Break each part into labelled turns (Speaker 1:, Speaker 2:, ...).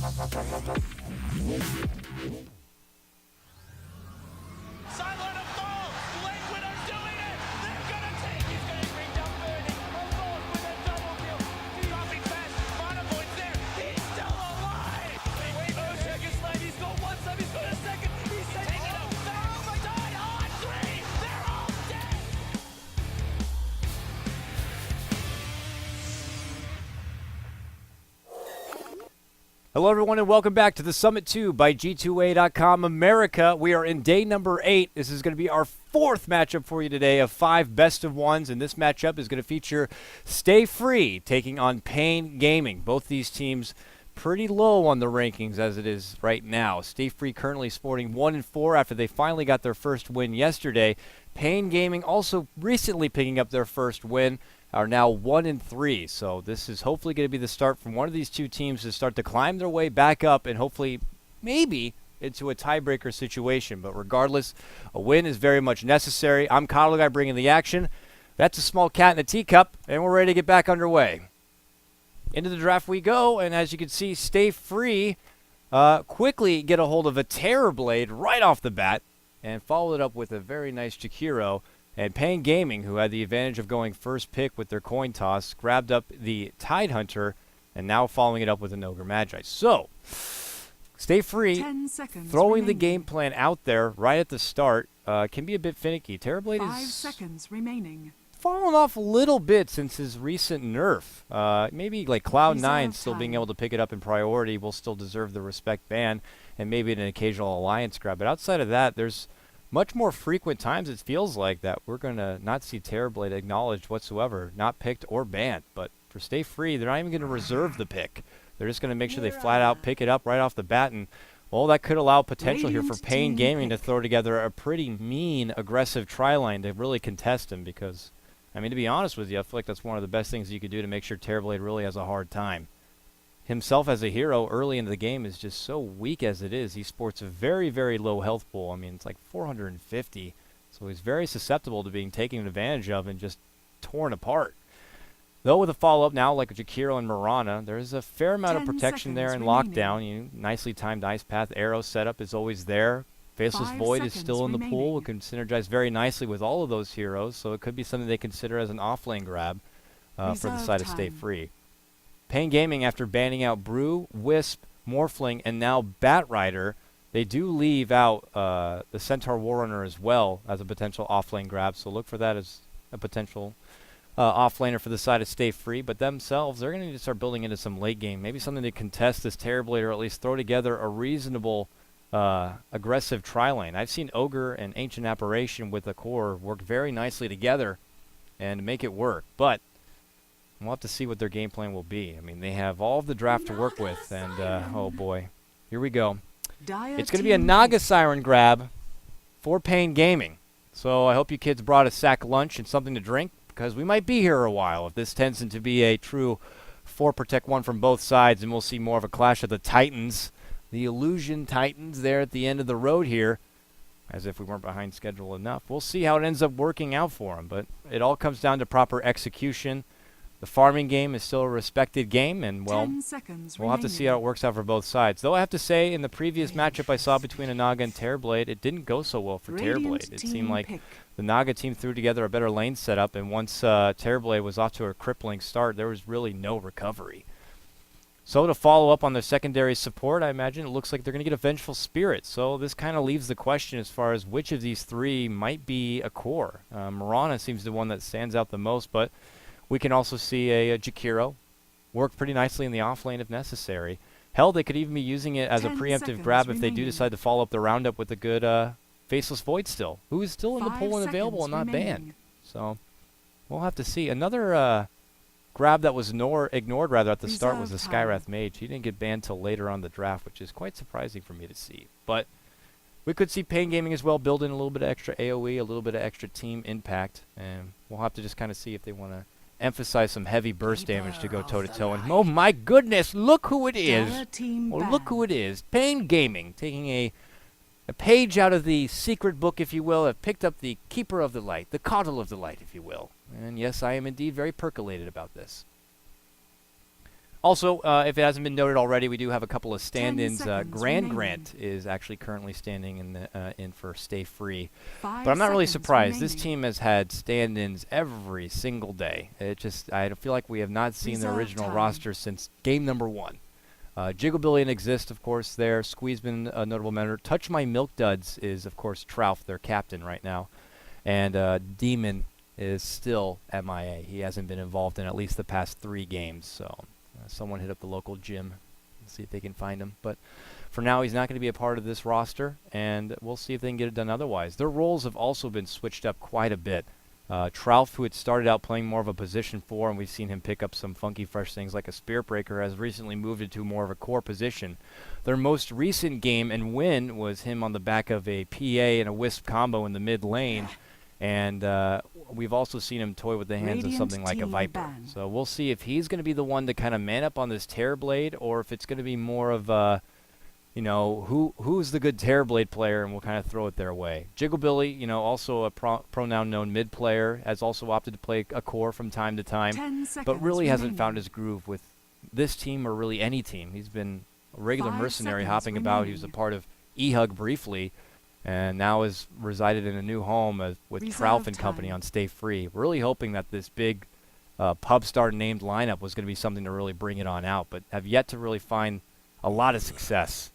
Speaker 1: Sideline of ball. Lakewood's doing it. They're gonna take. He's gonna bring down Burning. Alone with a double kill. Dropping fast. Monopoint's there. He's still alive. Wait, second slide. He's going one step. He's going a second. He's taking it. They're all died on three. They're all dead.
Speaker 2: Hello, everyone, and welcome back to the Summit 2 by G2A.com America. We are in day number 8. This is going to be our 4th matchup for you today of 5 best of ones, and this matchup is going to feature Stay Free taking on Pain Gaming. Both these teams pretty low on the rankings as it is right now. Stay Free currently sporting 1-4 after they finally got their first win yesterday. Pain Gaming also recently picking up their first win, are now 1-3. So this is hopefully going to be the start from one of these two teams to start to climb their way back up and hopefully maybe into a tiebreaker situation. But regardless, a win is very much necessary. I'm Coddle Guy bringing the action. That's a small cat in a teacup, and we're ready to get back underway. Into the draft we go, and as you can see, Stay Free quickly get a hold of a Terror Blade right off the bat and followed it up with a very nice Jakiro. And Pain Gaming, who had the advantage of going first pick with their coin toss, grabbed up the Tidehunter and now following it up with an Ogre Magi. So, Stay Free, throwing the game plan out there right at the start can be a bit finicky. Terrorblade
Speaker 3: 5 seconds remaining.
Speaker 2: Fallen off a little bit since his recent nerf. Maybe like Cloud9 still being able to pick it up in priority will still deserve the respect ban and maybe an occasional alliance grab. But outside of that, there's much more frequent times it feels like that we're going to not see Terrorblade acknowledged whatsoever, not picked or banned. But for Stay Free, they're not even going to reserve the pick. They're just going to make sure they flat out pick it up right off the bat. And, well, that could allow potential here for Pain Gaming to throw together a pretty mean, aggressive tri-line to really contest him because, I mean, to be honest with you, I feel like that's one of the best things you could do to make sure Terrorblade really has a hard time. Himself as a hero early into the game is just so weak as it is. He sports a very, very low health pool. I mean, it's like 450. So he's very susceptible to being taken advantage of and just torn apart. Though with a follow-up now like Jakiro and Mirana, there's a fair amount of protection there in lockdown. Nicely timed Ice Path Arrow setup is always there. Faceless Void is still in the pool. It can synergize very nicely with all of those heroes. So it could be something they consider as an off-lane grab for the side of Stay Free. Pain Gaming, after banning out Brew, Wisp, Morphling, and now Batrider, they do leave out the Centaur Warrunner as well as a potential offlane grab. So look for that as a potential offlaner for the side of Stay Free. But themselves, they're going to need to start building into some late game. Maybe something to contest this Terrorblade or at least throw together a reasonable aggressive tri-lane. I've seen Ogre and Ancient Apparition with the core work very nicely together and make it work. But we'll have to see what their game plan will be. I mean, they have all of the draft to work with, and oh boy, here we go. It's going to be a Naga Siren grab for Pain Gaming. So I hope you kids brought a sack lunch and something to drink, because we might be here a while if this tends into be a true 4 protect 1 from both sides, and we'll see more of a clash of the Titans, the Illusion Titans there at the end of the road here, as if we weren't behind schedule enough. We'll see how it ends up working out for them, but it all comes down to proper execution. The farming game is still a respected game, and, well, we'll have to see how it works out for both sides. Though I have to say, in the previous matchup I saw between a Naga and Terrorblade, it didn't go so well for Terrorblade. It seemed like the Naga team threw together a better lane setup, and once Terrorblade was off to a crippling start, there was really no recovery. So to follow up on their secondary support, I imagine it looks like they're going to get a Vengeful Spirit. So this kind of leaves the question as far as which of these three might be a core. Mirana seems the one that stands out the most, but we can also see a Jakiro work pretty nicely in the off lane if necessary. Hell, they could even be using it as a preemptive grab if they do decide to follow up the roundup with a good Faceless Void still, who is still in the pool and available and not banned. So we'll have to see. Another grab that was ignored rather at the start was the Skywrath Mage. He didn't get banned till later on the draft, which is quite surprising for me to see. But we could see Pain Gaming as well build in a little bit of extra AoE, a little bit of extra team impact, and we'll have to just kind of see if they want to emphasize some heavy burst damage to go toe-to-toe. And oh my goodness, look who it is. Well, look who it is. Pain Gaming, taking a page out of the secret book, if you will, have picked up the Keeper of the Light, the Coddle of the Light, if you will. And yes, I am indeed very percolated about this. Also, if it hasn't been noted already, we do have a couple of
Speaker 3: 10
Speaker 2: stand-ins.
Speaker 3: seconds
Speaker 2: Grand
Speaker 3: remaining.
Speaker 2: Grant is actually currently standing in for Stay Free.
Speaker 3: 5
Speaker 2: But I'm not really
Speaker 3: seconds
Speaker 2: surprised. This
Speaker 3: remaining.
Speaker 2: team has had stand-ins every single day. I don't feel like we have not seen the
Speaker 3: Reserve
Speaker 2: original
Speaker 3: time.
Speaker 2: roster since game number 1. Jigglebilly and Exist, of course, there. Squeeze been a notable member. Touch My Milk Duds is, of course, Trouf, their captain right now. And Demon is still MIA. He hasn't been involved in at least the past 3 games. So someone hit up the local gym and see if they can find him. But for now, he's not going to be a part of this roster, and we'll see if they can get it done otherwise. Their roles have also been switched up quite a bit. Trouf, who had started out playing more of a position 4, and we've seen him pick up some funky fresh things like a Spirit Breaker, has recently moved into more of a core position. Their most recent game and win was him on the back of a PA and a Wisp combo in the mid lane, and we've also seen him toy with the hands of
Speaker 3: Radiant
Speaker 2: something like a
Speaker 3: team
Speaker 2: Viper.
Speaker 3: ban.
Speaker 2: So we'll see if he's going to be the one to kind of man up on this Terrorblade, or if it's going to be more of who's the good Terrorblade player, and we'll kind of throw it their way. Jigglebilly, also a pronoun known mid player, has also opted to play a core from time to time,
Speaker 3: 10 seconds
Speaker 2: but really hasn't
Speaker 3: remaining.
Speaker 2: found his groove with this team or really any team. He's been a regular
Speaker 3: 5
Speaker 2: mercenary
Speaker 3: seconds
Speaker 2: hopping about. He was a
Speaker 3: remaining.
Speaker 2: part of E-Hug briefly, and now has resided in a new home with
Speaker 3: Reserve
Speaker 2: Trouf and company
Speaker 3: time.
Speaker 2: on Stay Free. Really hoping that this big pub star named lineup was going to be something to really bring it on out, but have yet to really find a lot of success.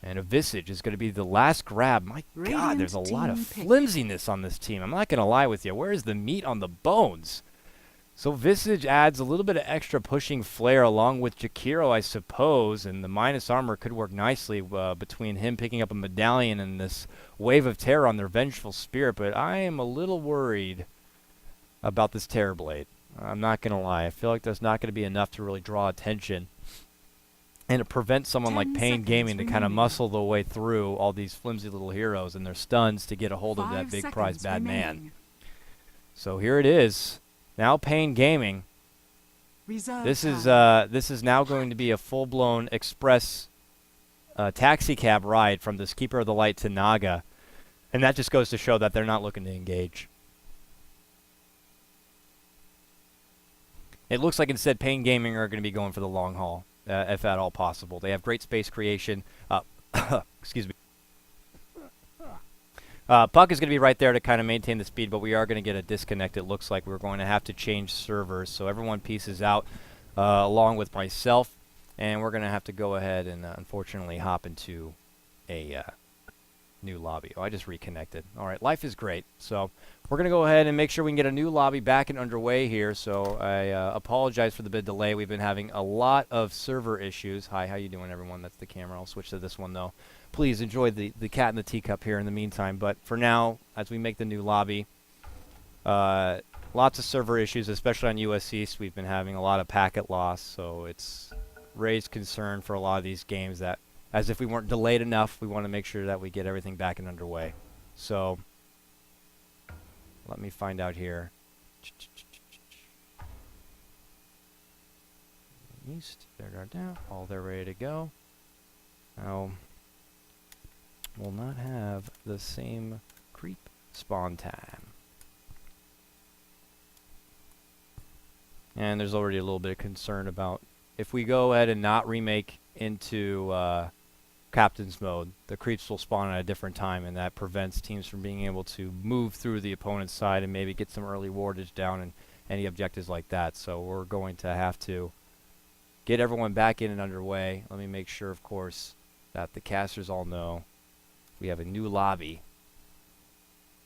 Speaker 2: And a Visage is going to be the last grab. My God,
Speaker 3: Radiant
Speaker 2: there's a lot of
Speaker 3: team pick.
Speaker 2: flimsiness on this team. I'm not going to lie with you. Where is the meat on the bones? So Visage adds a little bit of extra pushing flair along with Jakiro, I suppose, and the minus armor could work nicely between him picking up a medallion and this wave of terror on their Vengeful Spirit, but I am a little worried about this Terrorblade. I'm not going to lie. I feel like that's not going to be enough to really draw attention and to prevent someone
Speaker 3: 10
Speaker 2: like Pain
Speaker 3: seconds
Speaker 2: Gaming to kind of
Speaker 3: remaining.
Speaker 2: muscle their way through all these flimsy little heroes and their stuns to get a hold of
Speaker 3: 5
Speaker 2: that big
Speaker 3: seconds
Speaker 2: prize bad man.
Speaker 3: remaining.
Speaker 2: So here it is. Now Pain Gaming.
Speaker 3: Reserve
Speaker 2: This
Speaker 3: time.
Speaker 2: is now going to be a full-blown express taxi cab ride from this Keeper of the Light to Naga, and that just goes to show that they're not looking to engage. It looks like instead Pain Gaming are going to be going for the long haul, if at all possible. They have great space creation. Excuse me. Puck is going to be right there to kind of maintain the speed, but we are going to get a disconnect. It looks like we're going to have to change servers, so everyone pieces out along with myself, and we're going to have to go ahead and unfortunately hop into a new lobby. Oh, I just reconnected. All right, life is great. So we're going to go ahead and make sure we can get a new lobby back and underway here. So I apologize for the bit delay. We've been having a lot of server issues. Hi, how you doing, everyone? That's the camera. I'll switch to this one, though. Please enjoy the cat in the teacup here in the meantime. But for now, as we make the new lobby, lots of server issues, especially on US East. We've been having a lot of packet loss, so it's raised concern for a lot of these games that, as if we weren't delayed enough, we want to make sure that we get everything back and underway. So let me find out here. East, all they're ready to go. Now, we'll not have the same creep spawn time. And there's already a little bit of concern about if we go ahead and not remake into Captain's mode, the creeps will spawn at a different time, and that prevents teams from being able to move through the opponent's side and maybe get some early wardage down and any objectives like that. So we're going to have to get everyone back in and underway. Let me make sure, of course, that the casters all know we have a new lobby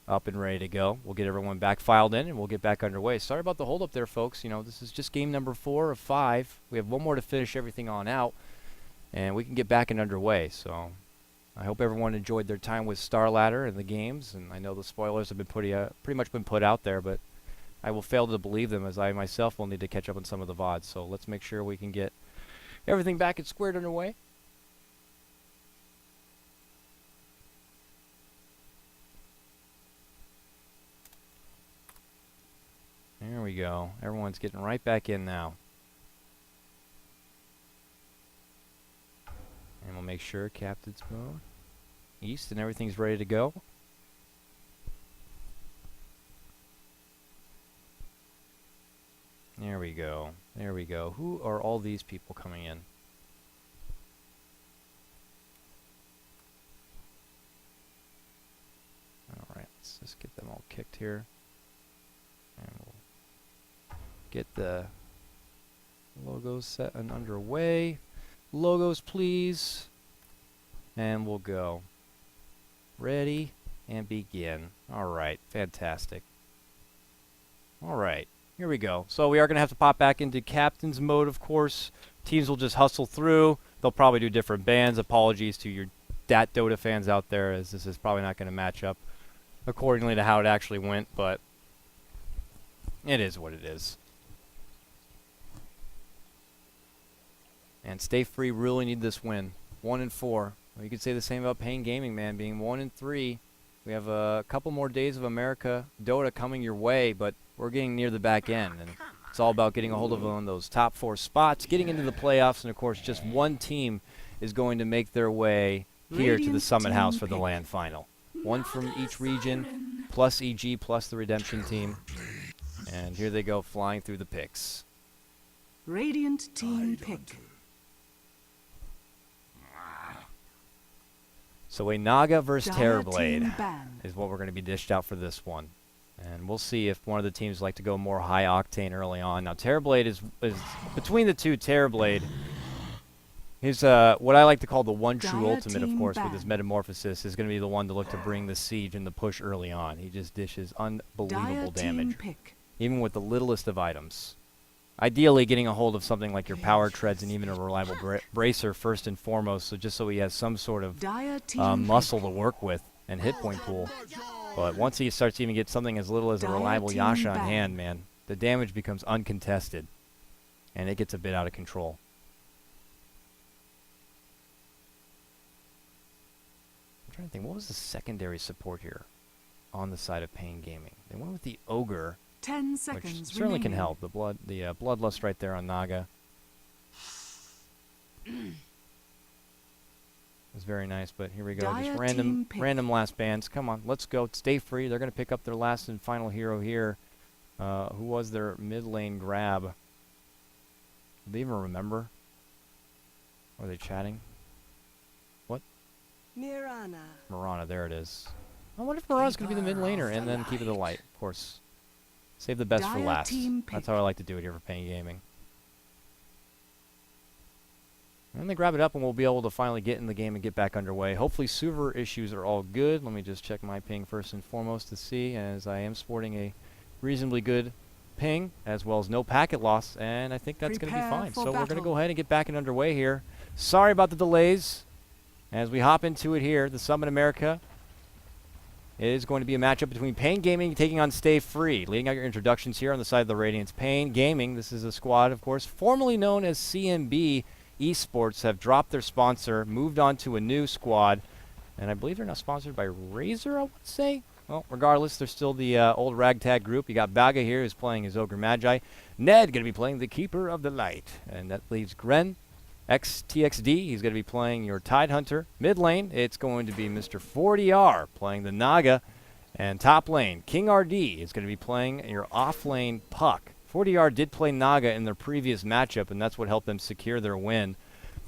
Speaker 2: up and ready to go. We'll get everyone back filed in, and we'll get back underway. Sorry about the hold up there, folks. You know, this is just game number 4 of 5. We have one more to finish everything on out, and we can get back and underway. So I hope everyone enjoyed their time with Star Ladder and the games, and I know the spoilers have been pretty much been put out there, but I will fail to believe them, as I myself will need to catch up on some of the VODs. So let's make sure we can get everything back and squared underway. There we go. Everyone's getting right back in now. And we'll make sure Captain's mode East and everything's ready to go. There we go. There we go. Who are all these people coming in? Alright, let's just get them all kicked here. And we'll get the logos set and underway. Logos, please. And we'll go. Ready and begin. Alright, fantastic. Alright, here we go. So we are going to have to pop back into captain's mode, of course. Teams will just hustle through. They'll probably do different bans. Apologies to your Dota fans out there, as this is probably not going to match up accordingly to how it actually went, but it is what it is. And Stay Free really need this win. 1-4. Well, you could say the same about Pain Gaming, man, being 1-3. We have a couple more days of America Dota coming your way, but we're getting near the back end, and it's all about getting a hold of one of those top 4 spots, getting into the playoffs, and of course just one team is going to make their way here to the Summit House for the LAN final. One from each region, plus EG, plus the Redemption team. And here they go, flying through the picks.
Speaker 3: Radiant team pick.
Speaker 2: So a Naga versus
Speaker 3: Dire
Speaker 2: Terrorblade
Speaker 3: team ban.
Speaker 2: is what we're going to be dished out for this one. And we'll see if one of the teams like to go more high octane early on. Now Terrorblade is between the two. Terrorblade is what I like to call the one true
Speaker 3: Dire
Speaker 2: ultimate, of
Speaker 3: team
Speaker 2: course, with
Speaker 3: ban.
Speaker 2: his metamorphosis, is going to be the one to look to bring the siege and the push early on. He just dishes unbelievable
Speaker 3: Dire team
Speaker 2: damage,
Speaker 3: pick.
Speaker 2: even with the littlest of items. Ideally, getting a hold of something like your power treads and even a reliable bracer first and foremost, so just so he has some sort of
Speaker 3: Dire team
Speaker 2: muscle to work with and hit point pool. But once he starts to even get something as little as a
Speaker 3: Dire
Speaker 2: reliable
Speaker 3: team
Speaker 2: Yasha on
Speaker 3: ban.
Speaker 2: hand, man, the damage becomes uncontested, and it gets a bit out of control. I'm trying to think, what was the secondary support here on the side of Pain Gaming? They went with the Ogre,
Speaker 3: 10
Speaker 2: which
Speaker 3: seconds
Speaker 2: certainly can
Speaker 3: remaining.
Speaker 2: help. The bloodlust right there on Naga was very nice, but here we go.
Speaker 3: Dire
Speaker 2: Just
Speaker 3: team pick.
Speaker 2: random last bans. Come on, let's go. Stay Free. They're going to pick up their last and final hero here. Who was their mid lane grab? Do they even remember? Or are they chatting? What?
Speaker 3: Mirana.
Speaker 2: Mirana, there it is. I wonder if Mirana's going to be the mid laner and then keep it the light, of course. Save the best for
Speaker 3: Dire
Speaker 2: last.
Speaker 3: team
Speaker 2: That's
Speaker 3: pick.
Speaker 2: how I like to do it here for Pain Gaming. And they grab it up and we'll be able to finally get in the game and get back underway. Hopefully server issues are all good. Let me just check my ping first and foremost to see, as I am sporting a reasonably good ping, as well as no packet loss, and I think that's going to be
Speaker 3: Prepare
Speaker 2: fine.
Speaker 3: for
Speaker 2: So we're going to
Speaker 3: battle.
Speaker 2: go ahead and get back and underway here. Sorry about the delays. As we hop into it here, the Summit America, it is going to be a matchup between Pain Gaming taking on Stay Free. Leading out your introductions here on the side of the Radiance. Pain Gaming, this is a squad, of course, formerly known as CMB Esports, have dropped their sponsor, moved on to a new squad, and I believe they're now sponsored by Razer, I would say. Well, regardless, they're still the old ragtag group. You got Baga here, who's playing his Ogre Magi. Ned going to be playing the Keeper of the Light, and that leaves Gren. XTXD, he's going to be playing your Tide Hunter. Mid lane, it's going to be Mr. 40R playing the Naga. And top lane, King RD is going to be playing your off lane Puck. 40R did play Naga in their previous matchup, and that's what helped them secure their win.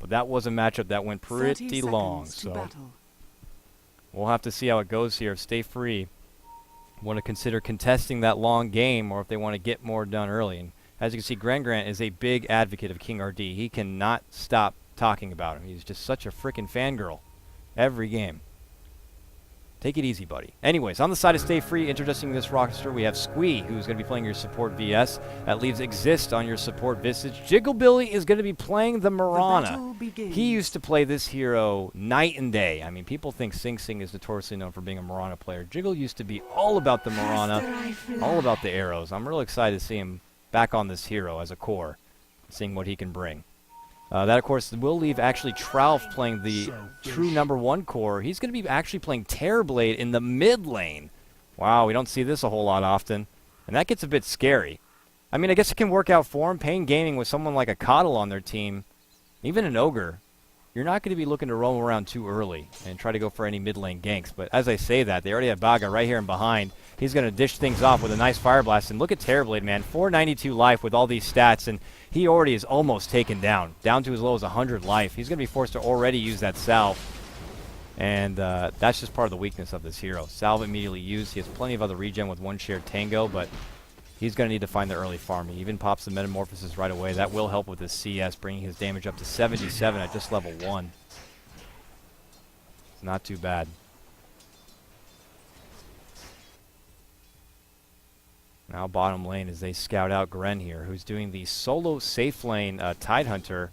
Speaker 2: But that was a matchup that went
Speaker 3: 30
Speaker 2: pretty long,
Speaker 3: seconds to
Speaker 2: so
Speaker 3: battle.
Speaker 2: we'll have to see how it goes here. If Stay Free want to consider contesting that long game, or if they want to get more done early. And as you can see, Grant is a big advocate of King RD. He cannot stop talking about him. He's just such a freaking fangirl every game. Take it easy, buddy. Anyways, on the side of Stay Free, introducing this roster, we have Squee, who's going to be playing your support VS. That leaves Exist on your support Visage. Jigglebilly is going to be playing the Mirana.
Speaker 3: battle begins.
Speaker 2: He used to play this hero night and day. I mean, people think Sing Sing is notoriously known for being a Mirana player. Jiggle used to be all about the Mirana, all about the arrows. I'm real excited to see him back on this hero as a core, seeing what he can bring. That, of course, will leave actually Trouf playing the true #1 core. He's going to be actually playing Terrorblade in the mid lane. Wow, we don't see this a whole lot often. And that gets a bit scary. I mean, I guess it can work out for him. Pain Gaming with someone like a Coddle on their team, even an Ogre, you're not going to be looking to roam around too early and try to go for any mid lane ganks. But as I say that, they already have Baga right here and behind. He's going to dish things off with a nice Fire Blast. And look at Terrorblade, man. 492 life with all these stats, and he already is almost taken down to as low as 100 life. He's going to be forced to already use that salve. And that's just part of the weakness of this hero. Salve immediately used. He has plenty of other regen with one shared Tango, but he's going to need to find the early farm. He even pops the Metamorphosis right away. That will help with his CS, bringing his damage up to 77 at just level 1. It's not too bad. Now bottom lane as they scout out Gren here, who's doing the solo safe lane. Tidehunter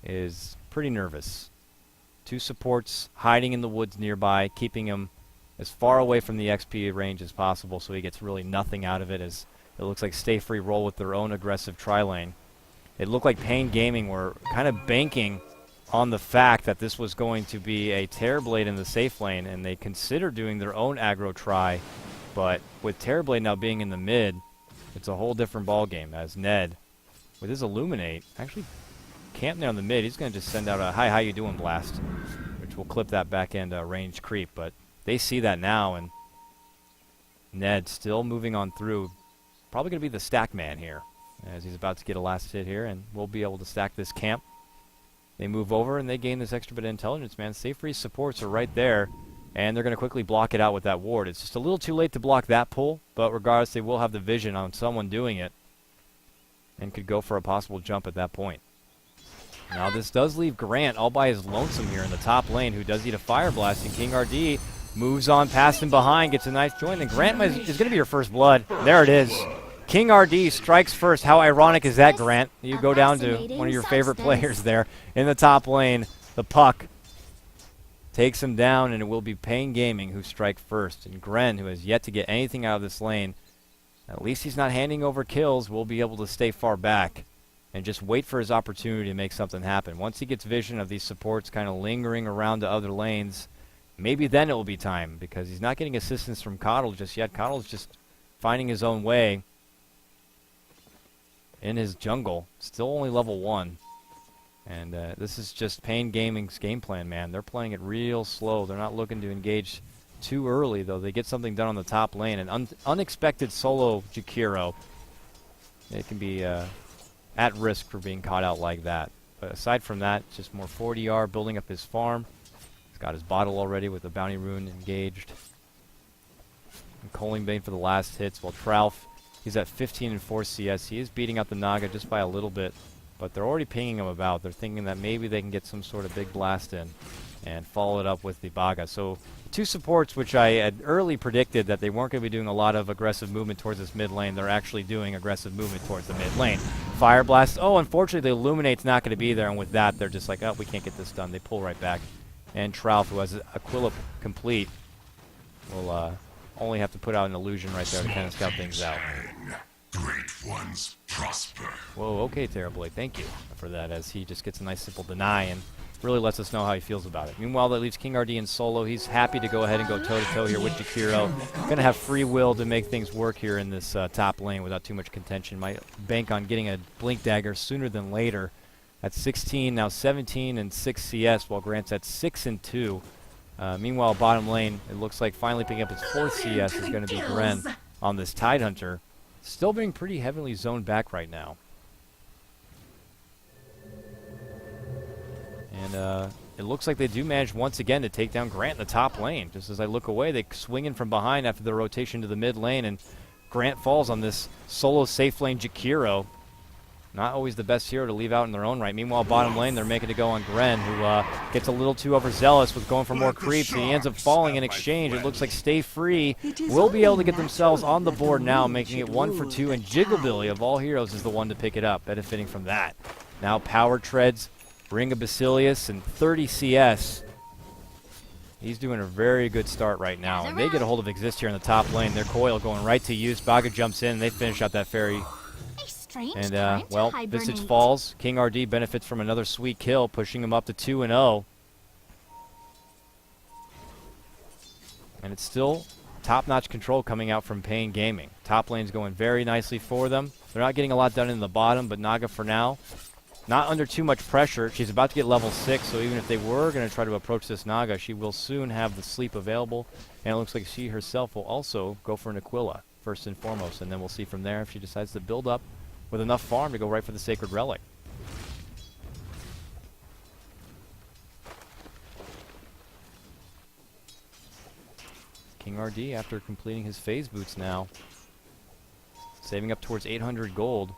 Speaker 2: is pretty nervous. 2 supports hiding in the woods nearby, keeping him as far away from the XP range as possible so he gets really nothing out of it, as it looks like Stay Free roll with their own aggressive tri-lane. It looked like Pain Gaming were kind of banking on the fact that this was going to be a Terrorblade in the safe lane, and they considered doing their own aggro try, but with Terrorblade now being in the mid, it's a whole different ballgame, as Ned, with his Illuminate, actually camped there on the mid. He's going to just send out a "Hi, how you doing" blast, which will clip that back end range creep, but they see that now, and Ned still moving on through. Probably going to be the stack man here, as he's about to get a last hit here, and we'll be able to stack this camp. They move over, and they gain this extra bit of intelligence, man. Safe Free supports are right there, and they're going to quickly block it out with that ward. It's just a little too late to block that pull, but regardless, they will have the vision on someone doing it, and could go for a possible jump at that point. Now this does leave Grant all by his lonesome here in the top lane, who does eat a Fire Blast, and King RD moves on past him behind, gets a nice join, and Grant is going to be your first blood. There it is. King RD strikes first. How ironic is that, Grant? You go down to one of your favorite players there in the top lane. The puck takes him down, and it will be Pain Gaming who strike first. And Gren, who has yet to get anything out of this lane, at least he's not handing over kills, will be able to stay far back and just wait for his opportunity to make something happen. Once he gets vision of these supports kind of lingering around to other lanes, maybe then it will be time, because he's not getting assistance from Coddle just yet. Coddle's just finding his own way in his jungle. Still only level 1. And this is just Pain Gaming's game plan, man. They're playing it real slow. They're not looking to engage too early, though. They get something done on the top lane. An unexpected solo Jakiro. It can be at risk for being caught out like that. But aside from that, just more 40R, building up his farm. He's got his bottle already with the Bounty Rune engaged. And Coaling Bane for the last hits, while Tralf, he's at 15 and 4 CS. He is beating out the Naga just by a little bit, but they're already pinging him about. They're thinking that maybe they can get some sort of big blast in and follow it up with the Baga. So 2 supports, which I had early predicted that they weren't going to be doing a lot of aggressive movement towards this mid lane, they're actually doing aggressive movement towards the mid lane. Fire Blast. Oh, unfortunately, the Illuminate's not going to be there, and with that, they're just like, oh, we can't get this done. They pull right back. And Tralf, who has Aquila complete, will only have to put out an illusion right there to kind of scout things out.
Speaker 4: Great ones prosper.
Speaker 2: Whoa, okay, Terrorblade, thank you for that, as he just gets a nice simple deny and really lets us know how he feels about it. Meanwhile, that leaves King RD in solo. He's happy to go ahead and go toe-to-toe here with Jakiro. Going to have free will to make things work here in this top lane without too much contention. Might bank on getting a Blink Dagger sooner than later. At 16, now 17 and 6 CS, while Grant's at 6 and 2. Meanwhile, bottom lane, it looks like finally picking up his 4th CS is going to be Gren on this Tidehunter. Still being pretty heavily zoned back right now. And it looks like they do manage once again to take down Grant in the top lane. Just as I look away, they swing in from behind after the rotation to the mid lane, and Grant falls on this solo safe lane Jakiro. Not always the best hero to leave out in their own right. Meanwhile, bottom lane, they're making it go on Gren, who gets a little too overzealous with going for more creeps, and he ends up falling in exchange. It looks like Stay Free will be able to get themselves on the board now, making it 1 for 2, and Jigglebilly, of all heroes, is the one to pick it up, benefiting from that. Now Power Treads, Ring of Basilius, and 30 CS. He's doing a very good start right now, and they get a hold of Exist here in the top lane. Their coil going right to use. Baga jumps in, and they finish out that fairy. And, well, Visage falls. King RD benefits from another sweet kill, pushing him up to 2 and 0. And it's still top-notch control coming out from Pain Gaming. Top lane's going very nicely for them. They're not getting a lot done in the bottom, but Naga for now not under too much pressure. She's about to get level 6, so even if they were going to try to approach this Naga, she will soon have the sleep available. And it looks like she herself will also go for an Aquila, first and foremost. And then we'll see from there if she decides to build up with enough farm to go right for the Sacred Relic. King RD, after completing his phase boots now, saving up towards 800 gold.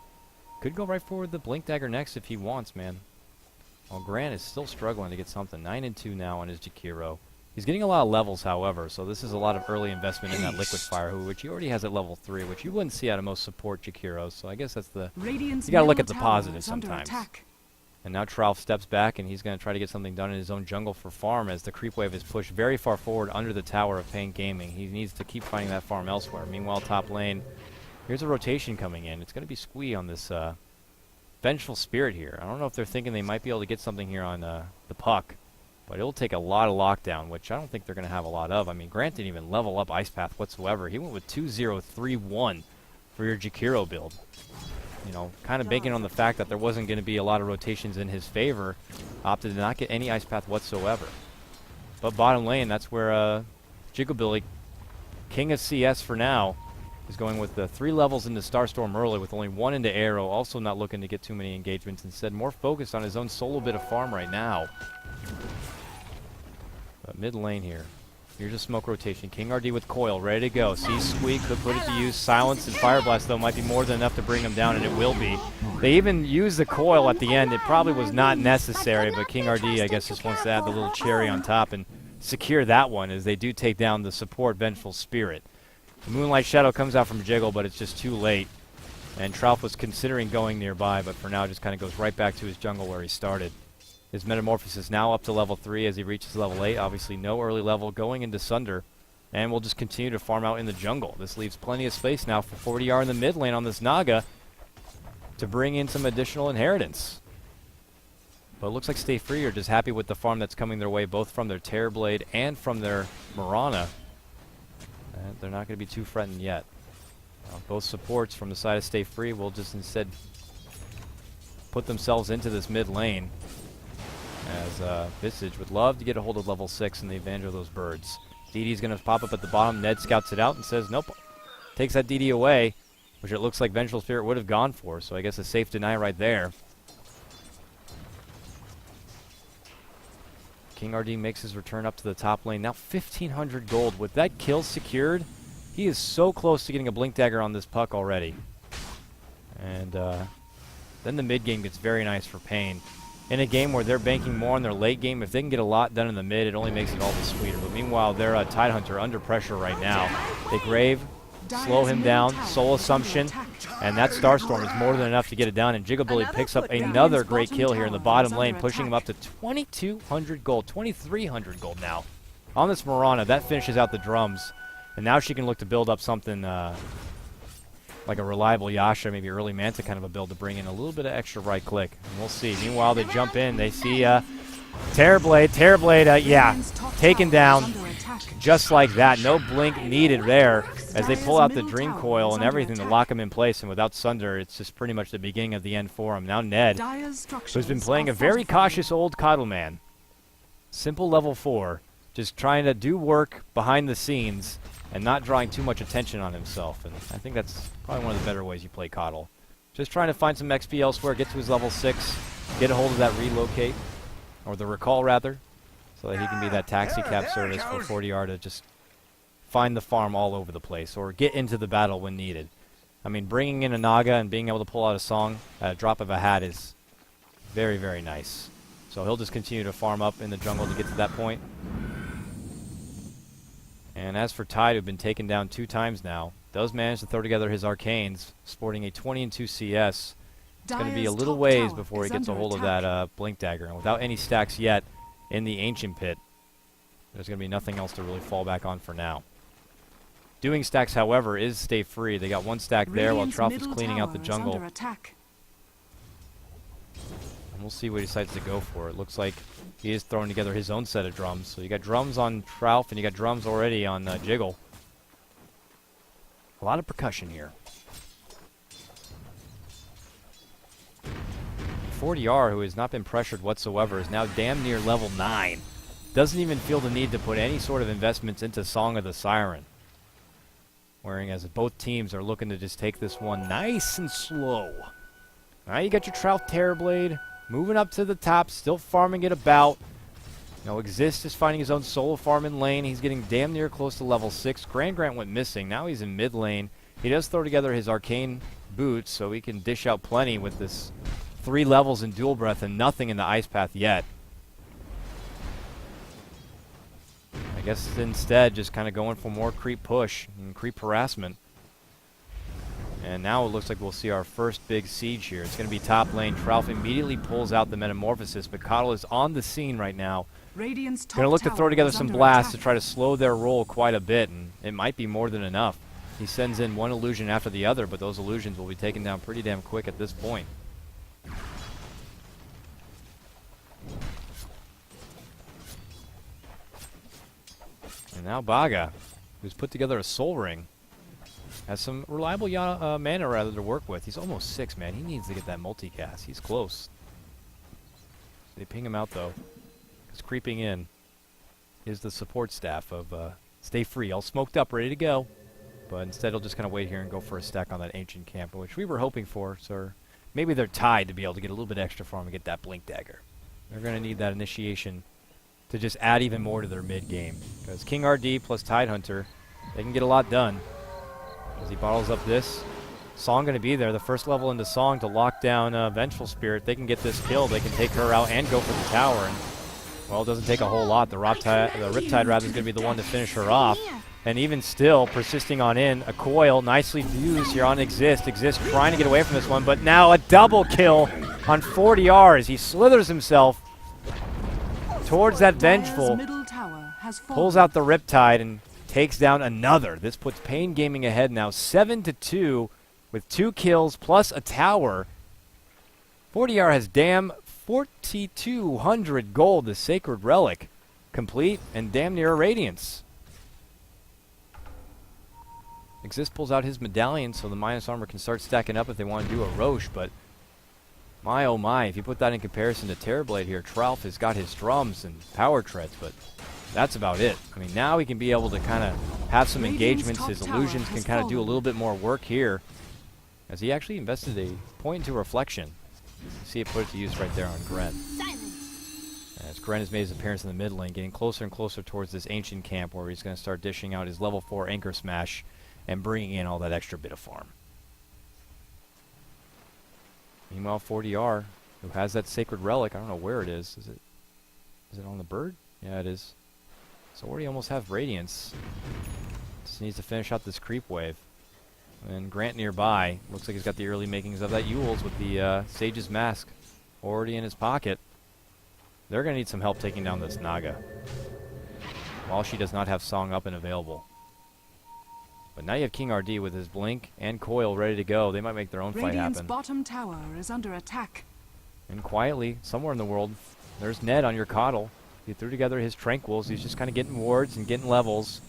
Speaker 2: Could go right forward the Blink Dagger next if he wants, man. Well, Grant is still struggling to get something. 9 and 2 now on his Jakiro. He's getting a lot of levels, however, so this is a lot of early investment in that Liquid Fire, which he already has at level 3, which you wouldn't see out of most support Jakiros, so I guess that's the...
Speaker 3: Radiant's
Speaker 2: You gotta look
Speaker 3: middle
Speaker 2: at the
Speaker 3: tower
Speaker 2: positives
Speaker 3: is under
Speaker 2: sometimes.
Speaker 3: attack.
Speaker 2: And now Tralf steps back, and he's going to try to get something done in his own jungle for farm as the creep wave is pushed very far forward under the tower of Pain Gaming. He needs to keep finding that farm elsewhere. Meanwhile, top lane, here's a rotation coming in. It's going to be Squee on this Vengeful Spirit here. I don't know if they're thinking they might be able to get something here on the Puck, but it'll take a lot of lockdown, which I don't think they're going to have a lot of. I mean, Grant didn't even level up Ice Path whatsoever. He went with 2-0-3-1 for your Jakiro build. You know, kind of banking on the fact that there wasn't going to be a lot of rotations in his favor, opted to not get any Ice Path whatsoever. But bottom lane, that's where Jigglebilly, king of CS for now, is going with the 3 levels into Starstorm early with only 1 into Arrow, also not looking to get too many engagements, instead more focused on his own solo bit of farm right now. But mid lane here. Here's a smoke rotation. King RD with Coil, ready to go. Sees Squeak, could put it to use. Silence and Fire Blast, though, might be more than enough to bring him down, and it will be. They even used the Coil at the end. It probably was not necessary, but King RD, I guess, just wants to add the little cherry on top and secure that one as they do take down the support Vengeful Spirit. The Moonlight Shadow comes out from Jiggle, but it's just too late. And Tralf was considering going nearby, but for now just kind of goes right back to his jungle where he started. His Metamorphosis now up to level 3 as he reaches level 8. Obviously no early level going into Sunder. And we'll just continue to farm out in the jungle. This leaves plenty of space now for 40R in the mid lane on this Naga to bring in some additional inheritance. But it looks like Stay Free are just happy with the farm that's coming their way, both from their Terrorblade and from their Mirana. And they're not going to be too threatened yet. Both supports from the side of Stay Free will just instead put themselves into this mid lane, as Visage would love to get a hold of level 6 in the advantage of those birds. DD's going to pop up at the bottom. Ned scouts it out and says nope. Takes that DD away, which it looks like Vengeful Spirit would have gone for, so I guess a safe deny right there. King RD makes his return up to the top lane. Now 1,500 gold. With that kill secured, he is so close to getting a Blink Dagger on this Puck already. And then the mid game gets very nice for Pain. In a game where they're banking more on their late game, if they can get a lot done in the mid, it only makes it all the sweeter. But meanwhile, they're Tidehunter under pressure right now. They Grave, slow him down, Soul Assumption, and that Starstorm is more than enough to get it down. And Jigglebilly picks up another great kill here in the bottom lane, pushing him up to 2,200 gold, 2,300 gold now. On this Mirana, that finishes out the drums. And now she can look to build up something like a reliable Yasha, maybe early Manta kind of a build to bring in a little bit of extra right click. And we'll see. Meanwhile, they jump in. They see Terrorblade, yeah, taken down just like that. No blink needed there as they pull out the Dream Coil and everything to lock him in place. And without Sunder, it's just pretty much the beginning of the end for him. Now Ned, who's been playing a very cautious old Coddle Man. Simple level 4, just trying to do work behind the scenes and not drawing too much attention on himself. And I think that's probably one of the better ways you play Coddle. Just trying to find some XP elsewhere, get to his level 6, get a hold of that relocate, or the recall rather, so that he can be that taxi cab service for 40R to just find the farm all over the place, or get into the battle when needed. I mean, bringing in a Naga and being able to pull out a song at a drop of a hat is very, very nice. So he'll just continue to farm up in the jungle to get to that point. And as for Tide, who've been taken down 2 times now, does manage to throw together his Arcanes, sporting a 20-2 CS. It's going to be a little ways before he gets a hold of that Blink Dagger. And without any stacks yet in the Ancient Pit, there's going to be nothing else to really fall back on for now. Doing stacks, however, is Stay Free. They got 1 stack there while Tralf is cleaning out the jungle. And we'll see what he decides to go for. It looks like he is throwing together his own set of drums. So you got drums on Tralf, and you got drums already on Jiggle. A lot of percussion here. 40R, who has not been pressured whatsoever, is now damn near level 9. Doesn't even feel the need to put any sort of investments into Song of the Siren. Whereas both teams are looking to just take this one nice and slow. Now you got your Trout Terrorblade moving up to the top, still farming it about. Now Exist is finding his own solo farm in lane. He's getting damn near close to level 6. Grant went missing. Now he's in mid lane. He does throw together his arcane boots, so he can dish out plenty with this 3 levels in Dual Breath and nothing in the Ice Path yet. I guess instead just kind of going for more creep push and creep harassment. And now it looks like we'll see our first big siege here. It's going to be top lane. Trout immediately pulls out the Metamorphosis, but Coddle is on the scene right now.
Speaker 3: Radiant's top
Speaker 2: Going to look to
Speaker 3: tower
Speaker 2: throw together
Speaker 3: is
Speaker 2: some
Speaker 3: under
Speaker 2: blasts to
Speaker 3: attack.
Speaker 2: try to slow their roll quite a bit, and it might be more than enough. He sends in one illusion after the other, but those illusions will be taken down pretty damn quick at this point. And now Baga, who's put together a Soul Ring, has some reliable mana rather to work with. He's almost 6, man. He needs to get that multicast. He's close. They ping him out, though, because creeping in is the support staff of Stay Free, all smoked up, ready to go. But instead, he'll just kind of wait here and go for a stack on that Ancient Camp, which we were hoping for. So maybe they're tied to be able to get a little bit extra farm and get that Blink Dagger. They're going to need that initiation to just add even more to their mid game. Because King RD plus Tidehunter, they can get a lot done. As he bottles up this. Song going to be there. The first level into Song to lock down Vengeful Spirit. They can get this kill. They can take her out and go for the tower. And, well, it doesn't take a whole lot. The Riptide rather is going to be the one to finish her off. And even still, persisting on in, a coil nicely used here on Exist. Exist trying to get away from this one, but now a double kill on 40R as he slithers himself towards that Vengeful,
Speaker 3: Middle tower has
Speaker 2: pulls
Speaker 3: fallen.
Speaker 2: out the Riptide and takes down another. This puts Pain Gaming ahead now 7-2 with 2 kills plus a tower. 40R has damn 4,200 gold, the Sacred Relic, complete and damn near a Radiance. Exist pulls out his medallion so the minus armor can start stacking up if they want to do a Roche, but my oh my, if you put that in comparison to Terrorblade here, Tralf has got his drums and power treads, but that's about it. I mean, now he can be able to kind of have some
Speaker 3: Radiant's
Speaker 2: engagements.
Speaker 3: top
Speaker 2: His
Speaker 3: tower
Speaker 2: illusions
Speaker 3: has
Speaker 2: can kind of do a
Speaker 3: fallen.
Speaker 2: little bit more work here, as he actually invested a point into Reflection. You see it put it to use right there on Gren. As Gren has made his appearance in the mid lane, getting closer and closer towards this Ancient Camp where he's going to start dishing out his level 4 Anchor Smash and bringing in all that extra bit of farm. Meanwhile, 40R, who has that Sacred Relic, I don't know where it is. Is it on the bird? Yeah, it is. So already almost have Radiance. Just needs to finish out this creep wave. And Grant nearby. Looks like he's got the early makings of that Yules with the Sage's Mask already in his pocket. They're going to need some help taking down this Naga, while she does not have Song up and available. But now you have King RD with his Blink and Coil ready to go. They might make their own fight
Speaker 3: Radiant's
Speaker 2: happen.
Speaker 3: bottom tower is under attack.
Speaker 2: And quietly, somewhere in the world, there's Ned on your Coddle. He threw together his Tranquils. He's just kind of getting wards and getting levels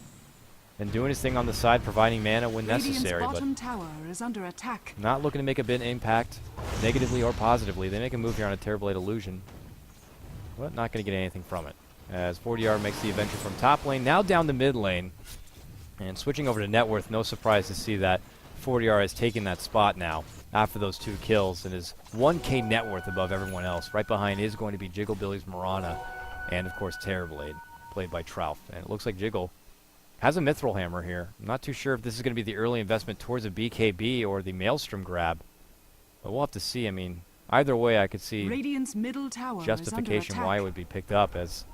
Speaker 2: and doing his thing on the side, providing mana when necessary.
Speaker 3: Radiant's
Speaker 2: But
Speaker 3: bottom tower is under attack.
Speaker 2: not looking to make a big impact, negatively or positively. They make a move here on a Terrorblade Illusion, but not going to get anything from it. As 40R makes the adventure from top lane, now down to mid lane. And switching over to net worth, no surprise to see that 40R has taken that spot now after those 2 kills and is 1k net worth above everyone else. Right behind is going to be Jiggle Billy's Mirana and, of course, Terrorblade, played by Trout. And it looks like Jiggle has a Mithril Hammer here. I'm not too sure if this is going to be the early investment towards a BKB or the Maelstrom grab, but we'll have to see. I mean, either way, I could see
Speaker 3: Radiant's middle tower
Speaker 2: justification
Speaker 3: is under
Speaker 2: why it
Speaker 3: attack.
Speaker 2: would be picked up, as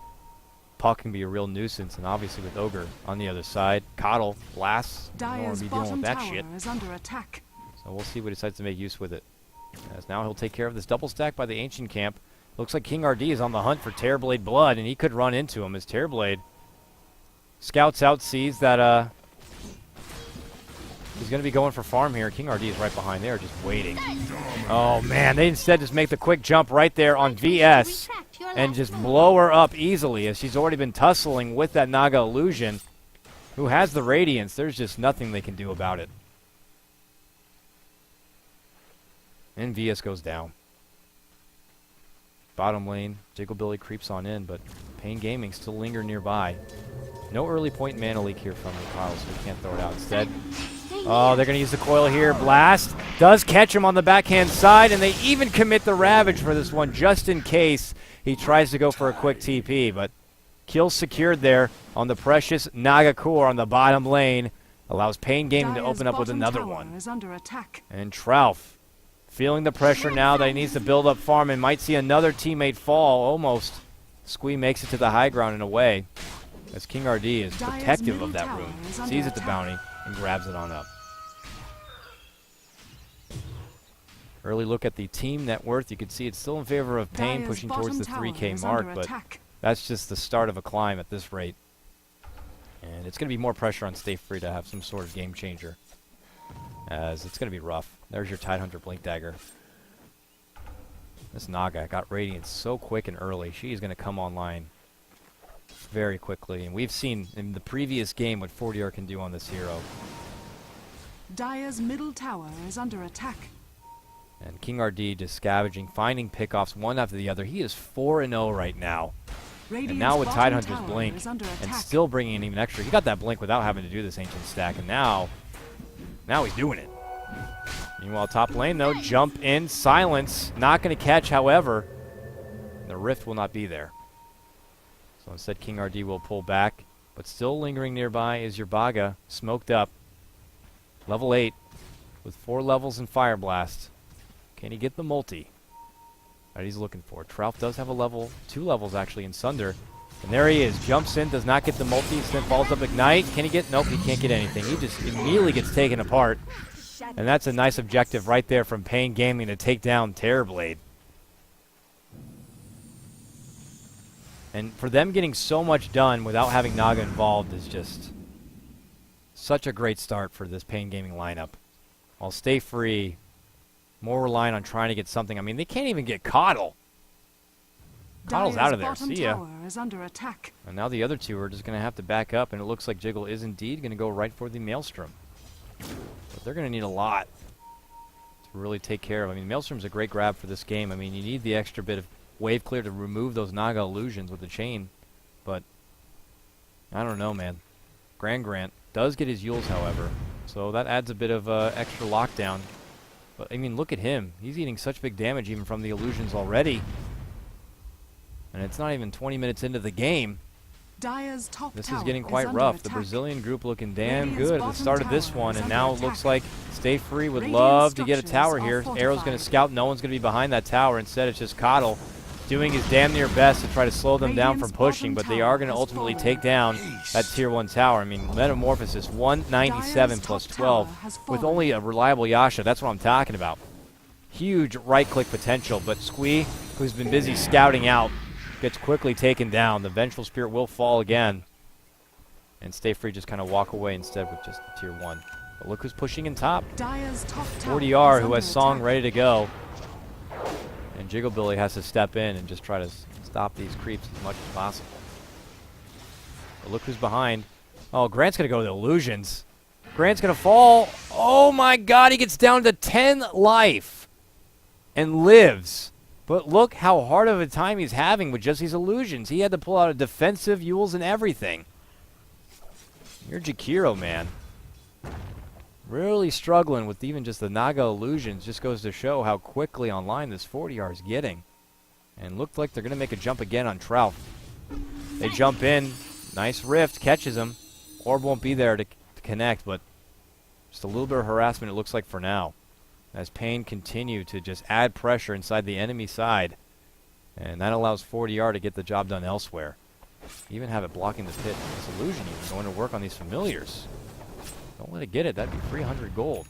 Speaker 2: Puck can be a real nuisance, and obviously with Ogre on the other side, Coddle, Lass, don't want
Speaker 3: Dire's
Speaker 2: to be dealing
Speaker 3: bottom
Speaker 2: with that
Speaker 3: tower
Speaker 2: shit.
Speaker 3: is under attack.
Speaker 2: So we'll see what he decides to make use with it. As now he'll take care of this double stack by the Ancient Camp. Looks like King RD is on the hunt for Terrorblade Blood, and he could run into him as Terrorblade scouts out, sees that he's going to be going for farm here. King RD is right behind there, just waiting. Oh man, they instead just make the quick jump right there on VS and just blow her up easily, as she's already been tussling with that Naga Illusion, who has the Radiance. There's just nothing they can do about it. And VS goes down. Bottom lane, Jigglebilly creeps on in, but Pain Gaming still linger nearby. No early point mana leak here from the Kyle, so we can't throw it out. Instead, oh, they're going to use the coil here. Blast does catch him on the backhand side, and they even commit the Ravage for this one just in case he tries to go for a quick TP. But kill secured there on the precious Nagakur on the bottom lane. Allows Pain Gaming to
Speaker 3: Dire's
Speaker 2: open up with
Speaker 3: bottom
Speaker 2: another
Speaker 3: tower
Speaker 2: one.
Speaker 3: is under attack.
Speaker 2: And Trouf, feeling the pressure now that he needs to build up farm and might see another teammate fall almost. Squee makes it to the high ground in a way, as King RD is
Speaker 3: Dire's
Speaker 2: protective
Speaker 3: middle
Speaker 2: of that
Speaker 3: tower
Speaker 2: room,
Speaker 3: is under
Speaker 2: sees it the
Speaker 3: attack.
Speaker 2: bounty, and grabs it on up. Early look at the team net worth. You can see it's still in favor of Pain,
Speaker 3: Dire's
Speaker 2: pushing towards
Speaker 3: bottom
Speaker 2: the
Speaker 3: tower
Speaker 2: 3K
Speaker 3: is
Speaker 2: mark,
Speaker 3: under
Speaker 2: but
Speaker 3: attack.
Speaker 2: that's just the start of a climb at this rate. And it's going to be more pressure on Stay Free to have some sort of game changer, as it's going to be rough. There's your Tidehunter Blink Dagger. This Naga got Radiance so quick and early. She is going to come online very quickly. And we've seen in the previous game what 40R can do on this hero.
Speaker 3: Dire's middle tower is under attack.
Speaker 2: And King RD just scavenging, finding pickoffs one after the other. He is 4-0 right now.
Speaker 3: Radiant's
Speaker 2: And now with
Speaker 3: bottom
Speaker 2: Tidehunter's
Speaker 3: tower
Speaker 2: Blink,
Speaker 3: is under
Speaker 2: and
Speaker 3: attack.
Speaker 2: still bringing in even extra. He got that Blink without having to do this Ancient stack, and now he's doing it. Meanwhile, top lane, though, jump in, silence. Not going to catch, however. The Rift will not be there. So instead, King RD will pull back. But still lingering nearby is your Baga, smoked up. Level 8, with 4 levels in Fire Blast. Can he get the multi that he's looking for? Trouf does have a level, 2 levels actually in Sunder. And there he is, jumps in, does not get the multi, then follows up Ignite. Can he get? Nope, he can't get anything. He just immediately gets taken apart. And that's a nice objective right there from Pain Gaming to take down Terrorblade. And for them getting so much done without having Naga involved is just such a great start for this Pain Gaming lineup. While Stay Free, more reliant on trying to get something. I mean, they can't even get Coddle. Coddle's out of there.
Speaker 3: Bottom
Speaker 2: See ya.
Speaker 3: tower is under attack.
Speaker 2: And now the other two are just going to have to back up, and it looks like Jiggle is indeed going to go right for the Maelstrom. But they're going to need a lot to really take care of. I mean, Maelstrom's a great grab for this game. I mean, you need the extra bit of wave clear to remove those Naga illusions with the chain. But I don't know, man. Grant does get his Yules, however. So that adds a bit of extra lockdown. But, I mean, look at him. He's eating such big damage even from the illusions already. And it's not even 20 minutes into the game.
Speaker 3: Dire's top
Speaker 2: This
Speaker 3: tower
Speaker 2: is getting quite
Speaker 3: under
Speaker 2: rough. The
Speaker 3: attack.
Speaker 2: Brazilian group looking damn
Speaker 3: Radiant's
Speaker 2: good at the
Speaker 3: bottom
Speaker 2: start of this
Speaker 3: tower
Speaker 2: one,
Speaker 3: is
Speaker 2: and
Speaker 3: under
Speaker 2: now it
Speaker 3: attack.
Speaker 2: looks like Stay Free would
Speaker 3: Radiant
Speaker 2: love to get a
Speaker 3: structures
Speaker 2: tower
Speaker 3: are
Speaker 2: here. Arrow's going
Speaker 3: fortified.
Speaker 2: to scout. No one's going to be behind that tower. Instead, it's just Coddle doing his damn near best to try to slow them down from
Speaker 3: Radiant's
Speaker 2: pushing,
Speaker 3: bottom
Speaker 2: but they
Speaker 3: tower
Speaker 2: are going to
Speaker 3: has
Speaker 2: ultimately
Speaker 3: fallen.
Speaker 2: take down that Tier 1 tower. I mean, Metamorphosis, 197
Speaker 3: Dire's
Speaker 2: plus
Speaker 3: top
Speaker 2: 12,
Speaker 3: tower has
Speaker 2: with
Speaker 3: fallen.
Speaker 2: only a reliable Yasha. That's what I'm talking about. Huge right-click potential, but Squee, who's been busy scouting out, gets quickly taken down. The Vengeful Spirit will fall again. And Stay Free just kind of walk away instead with just Tier 1. But look who's pushing in top.
Speaker 3: Dire's top tower
Speaker 2: 40R,
Speaker 3: is
Speaker 2: who
Speaker 3: under
Speaker 2: has Song
Speaker 3: attack.
Speaker 2: ready to go. And Jigglebilly has to step in and just try to stop these creeps as much as possible. But look who's behind. Oh, Grant's going to go to the illusions. Grant's going to fall. Oh my god, he gets down to 10 life. And lives. But look how hard of a time he's having with just these illusions. He had to pull out a defensive Yules and everything. You're Jakiro, man. Really struggling with even just the Naga illusions. Just goes to show how quickly online this 40R is getting. And looked like they're going to make a jump again on Trout. They jump in. Nice Rift. Catches him. Orb won't be there to connect, but just a little bit of harassment it looks like for now. As Pain continue to just add pressure inside the enemy side. And that allows 40R to get the job done elsewhere. Even have it blocking the pit. This illusion even going to work on these familiars. Don't let it get it. That'd be 300 gold.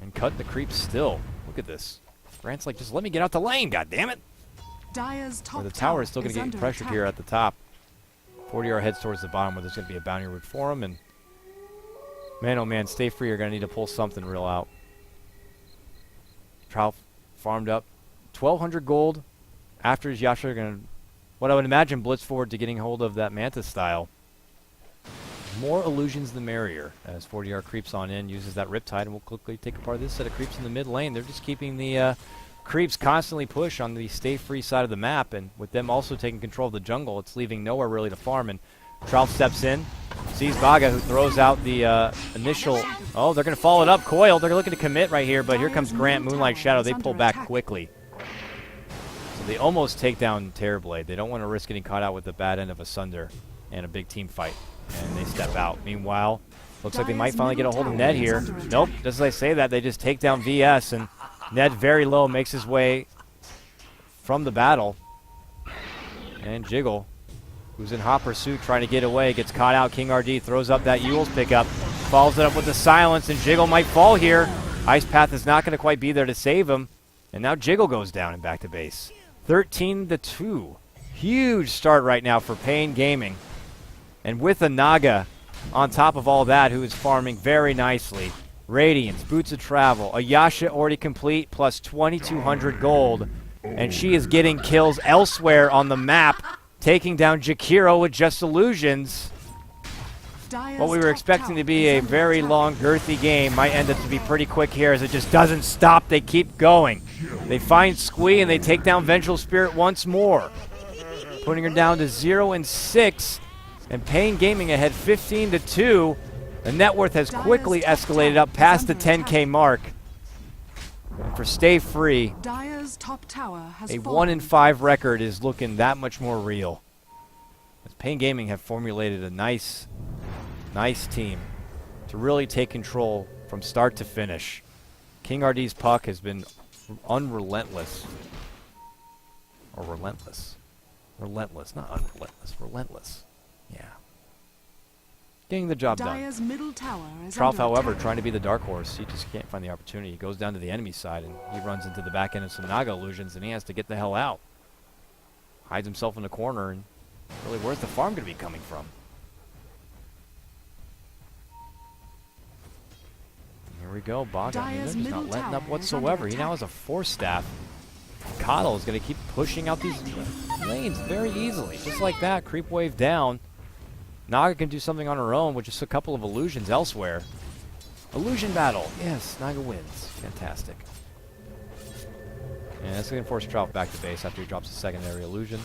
Speaker 2: And cut the creeps still. Look at this. Grant's like, just let me get out the lane, goddammit.
Speaker 3: Dire's top
Speaker 2: Or the tower is still
Speaker 3: going
Speaker 2: going to get pressured here at the top. 40R heads towards the bottom where there's going to be a bounty route for him. And man, oh man, Stay Free are going to need to pull something real out. Trout farmed up 1,200 gold. After his Yasha are going to, what I would imagine, blitz forward to getting hold of that Mantis style. More illusions the merrier, as 40R creeps on in, uses that Riptide, and will quickly take apart this set of creeps in the mid lane. They're just keeping the creeps constantly push on the stay free side of the map, and with them also taking control of the jungle, it's leaving nowhere really to farm. And Trout steps in, sees Baga, who throws out the initial. Oh, they're going to follow it up. Coil, they're looking to commit right here, but here comes Grant, Moonlight Shadow. They pull back quickly. So they almost take down Terrorblade. They don't want to risk getting caught out with the bad end of a Sunder and a big team fight. And they step out. Meanwhile, looks like they might finally get a hold of Ned here. Nope, just as I say that, they just take down VS, and Ned very low makes his way from the battle. And Jiggle, who's in hot pursuit trying to get away, gets caught out. King RD throws up that Yule's pickup, follows it up with the silence, and Jiggle might fall here. Ice Path is not going to quite be there to save him. And now Jiggle goes down and back to base. 13-2. Huge start right now for Pain Gaming. And with a Naga on top of all that, who is farming very nicely. Radiance, Boots of Travel, a Yasha already complete, plus 2,200 gold. And she is getting kills elsewhere on the map, taking down Jakiro with Just Illusions. What we were expecting to be a very long, girthy game might end up to be pretty quick here, as it just doesn't stop. They keep going. They find Squee, and they take down Vengeful Spirit once more, putting her down to 0-6. And Pain Gaming ahead 15-2. The net worth has quickly escalated up past the 10K mark. And for Stay Free, a 1-5 record is looking that much more real. As Pain Gaming have formulated a nice team to really take control from start to finish. King RD's puck has been unrelentless. Or relentless. Relentless, not unrelentless. Relentless. Yeah. Getting the job done. Trough, however, trying to be the dark horse. He just can't find the opportunity. He goes down to the enemy side, and he runs into the back end of some Naga illusions, and he has to get the hell out. Hides himself in the corner, and really, where's the farm going to be coming from? Here we go, Baga. I mean, they're just not letting up whatsoever. He now has a 4-staff. Coddle is going to keep pushing out these lanes very easily. Just like that, creep wave down. Naga can do something on her own with just a couple of illusions elsewhere. Illusion battle. Yes, Naga wins. Fantastic. And that's going to force Trout back to base after he drops a secondary illusion.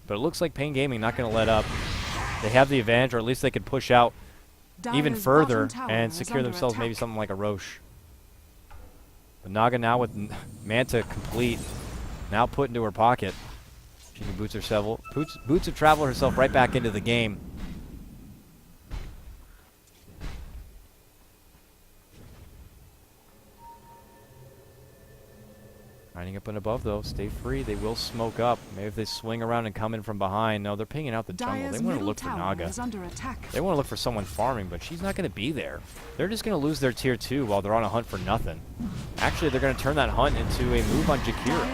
Speaker 2: But it looks like Pain Gaming not going to let up. They have the advantage, or at least they could push out even further and secure themselves maybe something like a Roche. But Naga now with Manta complete, now put into her pocket. She can Boots of Travel herself right back into the game. Lining up and above, though. Stay free. They will smoke up. Maybe if they swing around and come in from behind. No, they're pinging out the jungle. They want to look for Naga. They want to look for someone farming, but she's not going to be there. They're just going to lose their tier 2 while they're on a hunt for nothing. Actually, they're going to turn that hunt into a move on Jakiro.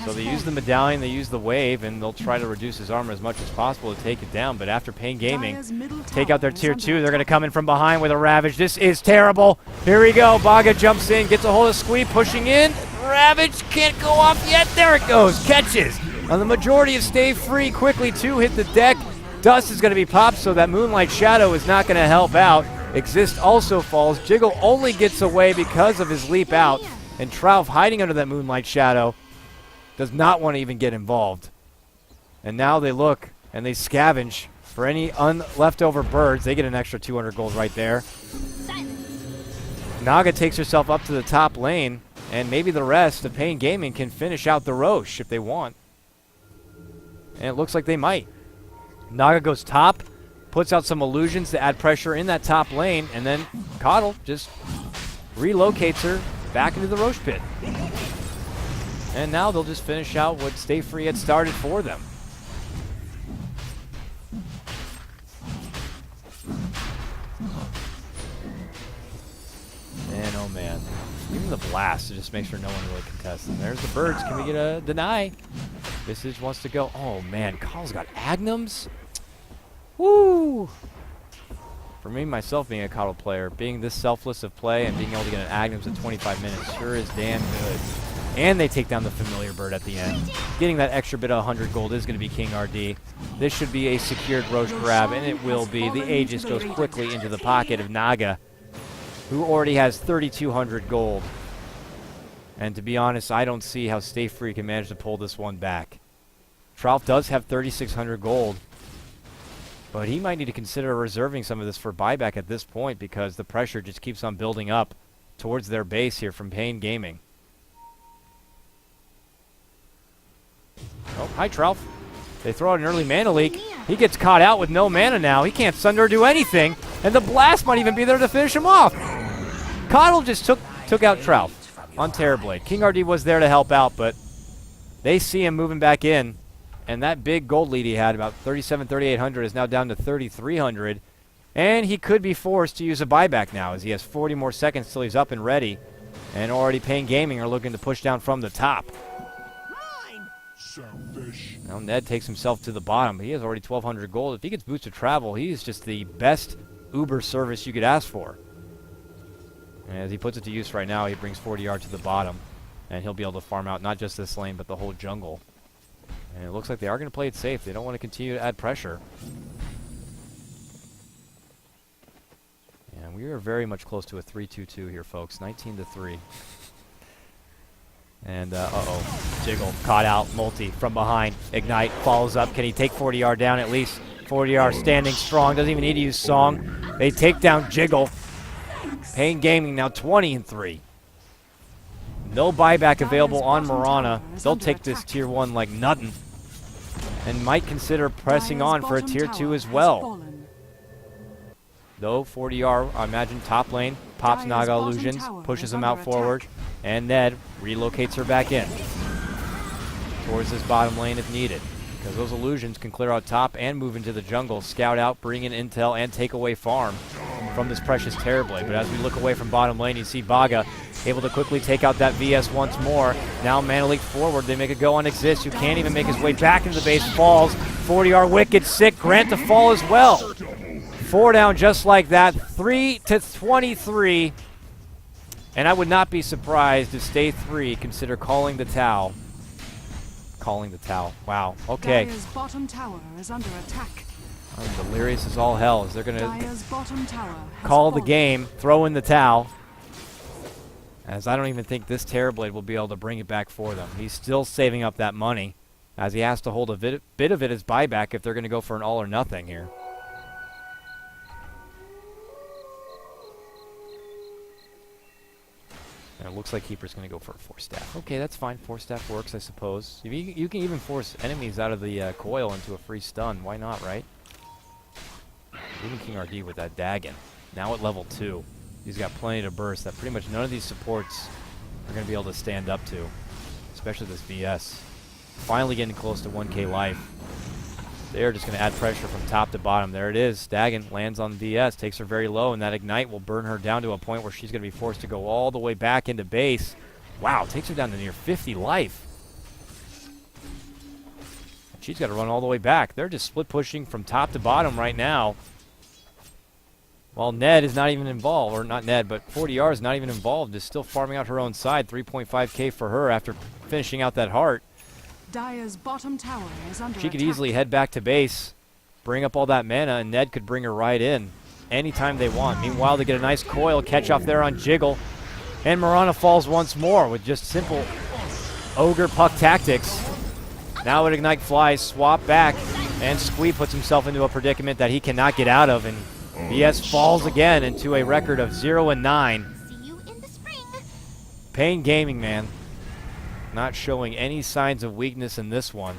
Speaker 2: So they use the medallion, they use the wave, and they'll try to reduce his armor as much as possible to take it down. But after Pain Gaming take out their tier 2, they're going to come in from behind with a Ravage. This is terrible. Here we go. Baga jumps in, gets a hold of Squee, pushing in. Ravage can't go off yet. There it goes. Catches on the majority of Stay Free. Quickly, 2 hit the deck. Dust is going to be popped, so that Moonlight Shadow is not going to help out. Exist also falls. Jiggle only gets away because of his leap out. And Trout, hiding under that Moonlight Shadow, does not want to even get involved. And now they look and they scavenge for any leftover birds. They get an extra 200 gold right there. Naga takes herself up to the top lane, and maybe the rest of Pain Gaming can finish out the Roche if they want. And it looks like they might. Naga goes top, puts out some illusions to add pressure in that top lane, and then Coddle just relocates her back into the Roche pit. And now they'll just finish out what Stay Free had started for them. And oh man, even the blast to just make sure no one really contests. And there's the birds. Can we get a deny? Visage wants to go. Oh man, Coddle's got Agnums. Woo! For me, myself being a Coddle player, being this selfless of play and being able to get an Agnums in 25 minutes sure is damn good. And they take down the familiar bird at the end. Getting that extra bit of 100 gold is going to be King RD. This should be a secured Roche grab, and it will be. The Aegis goes quickly into the pocket of Naga, who already has 3,200 gold. And to be honest, I don't see how Stay Free can manage to pull this one back. Trout does have 3,600 gold, but he might need to consider reserving some of this for buyback at this point because the pressure just keeps on building up towards their base here from Pain Gaming. Oh, hi, Trout. They throw out an early mana leak. He gets caught out with no mana now. He can't Sunder or do anything, and the blast might even be there to finish him off. Coddle just took out Trout on Terrorblade. King RD was there to help out, but they see him moving back in, and that big gold lead he had, about 3,800, is now down to 3,300, and he could be forced to use a buyback now as he has 40 more seconds till he's up and ready, and already Pain Gaming are looking to push down from the top.
Speaker 4: Selfish.
Speaker 2: Now Ned takes himself to the bottom. He has already 1,200 gold. If he gets boosted travel, he is just the best Uber service you could ask for. And as he puts it to use right now, he brings 40 yards to the bottom, and he'll be able to farm out not just this lane, but the whole jungle. And it looks like they are going to play it safe. They don't want to continue to add pressure. And we are very much close to a 3-2-2 here, folks. 19-3. And, uh-oh. Jiggle caught out. Multi from behind. Ignite follows up. Can he take 40R down at least? 40R standing strong. Doesn't even need to use Song. They take down Jiggle. Pain Gaming now 20-3. No buyback available on Mirana. They'll take this tier 1 like nothing. And might consider pressing on for a tier 2 as well. Though 40R, I imagine top lane, pops Naga Illusions, pushes him out forward, and Ned relocates her back in towards this bottom lane if needed. Because those Illusions can clear out top and move into the jungle, scout out, bring in intel, and take away farm from this precious Terrorblade. But as we look away from bottom lane, you see Baga able to quickly take out that VS once more. Now Mana Leak forward, they make a go on Exist, who can't even make his way back into the base, falls. 40R Wicked sick, Grant to fall as well. 4 down just like that, 3-23. And I would not be surprised if Stay 3 consider calling the Tau. Calling the Tau. Wow. Okay.
Speaker 3: Dire's bottom tower is under attack.
Speaker 2: I'm delirious as all hell as they're going to
Speaker 3: Dire's bottom tower has
Speaker 2: call the
Speaker 3: fallen.
Speaker 2: game, throw in the Tau. As I don't even think this Terrorblade will be able to bring it back for them. He's still saving up that money as he has to hold a bit of it as buyback if they're going to go for an all or nothing here. And it looks like Keeper's going to go for a 4-staff. Okay, that's fine. 4-staff works, I suppose. You can even force enemies out of the coil into a free stun. Why not, right? Even King RD with that Dagon. Now at level 2. He's got plenty to burst that pretty much none of these supports are going to be able to stand up to. Especially this VS. Finally getting close to 1k life. They're just going to add pressure from top to bottom. There it is. Dagon lands on VS, takes her very low, and that Ignite will burn her down to a point where she's going to be forced to go all the way back into base. Wow, takes her down to near 50 life. She's got to run all the way back. They're just split pushing from top to bottom right now. While Ned is not even involved, or not Ned, but 40R is not even involved, is still farming out her own side. 3.5k for her after finishing out that heart.
Speaker 3: Dire's bottom tower is under
Speaker 2: She
Speaker 3: attack.
Speaker 2: could easily head back to base, bring up all that mana, and Ned could bring her right in anytime they want. Meanwhile, they get a nice coil catch off there on Jiggle, and Mirana falls once more with just simple Ogre Puck tactics. Now with Ignite flies, swap back, and Squee puts himself into a predicament that he cannot get out of, and VS falls again into a record of 0-9.
Speaker 5: See you in the spring.
Speaker 2: Pain Gaming, man. Not showing any signs of weakness in this one.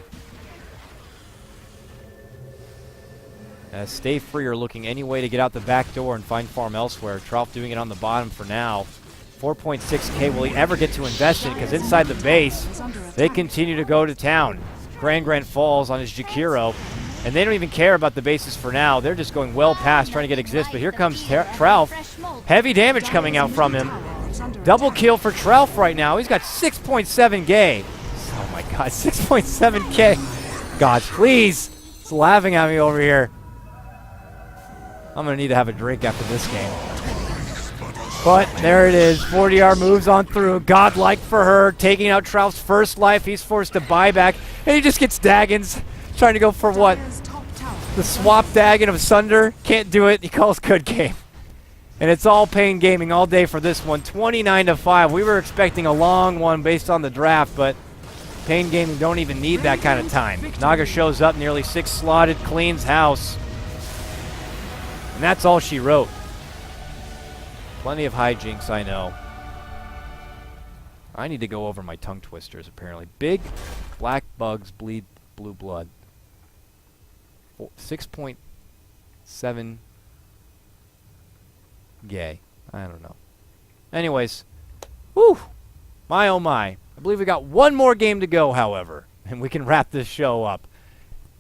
Speaker 2: As Stay Free are looking any way to get out the back door and find farm elsewhere. Trout doing it on the bottom for now. 4.6k, will he ever get to invest in? Because inside the base, they continue to go to town. Grant falls on his Jakiro, and they don't even care about the bases for now. They're just going well past trying to get Exist, but here comes Trout. Heavy damage coming out from him. Double kill for Trout right now. He's got 6.7k. Oh my god, 6.7k. God, please. It's laughing at me over here. I'm going to need to have a drink after this game. But there it is. 40R moves on through. Godlike for her. Taking out Trout's first life. He's forced to buy back. And he just gets Dagons. Trying to go for what?
Speaker 3: Dire's top tower
Speaker 2: The swap Dagon of Sunder. Can't do it. He calls good game. And it's all Pain Gaming all day for this one. 29-5. We were expecting a long one based on the draft, but Pain Gaming don't even need that kind of time. Naga shows up, nearly 6 slotted, cleans house. And that's all she wrote. Plenty of hijinks, I know. I need to go over my tongue twisters, apparently. Big black bugs bleed blue blood. 6.7 gay. I don't know. Anyways. Whew. My oh my. I believe we got one more game to go, however. And we can wrap this show up.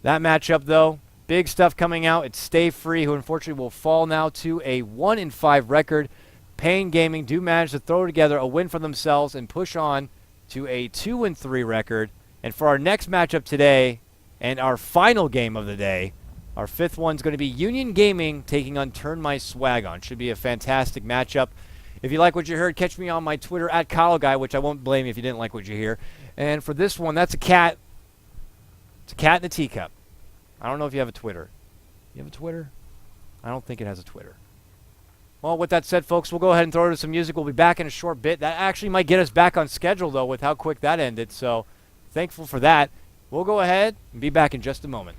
Speaker 2: That matchup, though, big stuff coming out. It's Stay Free, who unfortunately will fall now to a 1-5 record. Pain Gaming do manage to throw together a win for themselves and push on to a 2-3 record. And for our next matchup today, and our final game of the day, our fifth one's going to be Union Gaming taking on Turn My Swag On. Should be a fantastic matchup. If you like what you heard, catch me on my Twitter at KyleGuy, which I won't blame you if you didn't like what you hear. And for this one, that's a cat. It's a cat in a teacup. I don't know if you have a Twitter. You have a Twitter? I don't think it has a Twitter. Well, with that said, folks, we'll go ahead and throw to some music. We'll be back in a short bit. That actually might get us back on schedule, though, with how quick that ended. So thankful for that. We'll go ahead and be back in just a moment.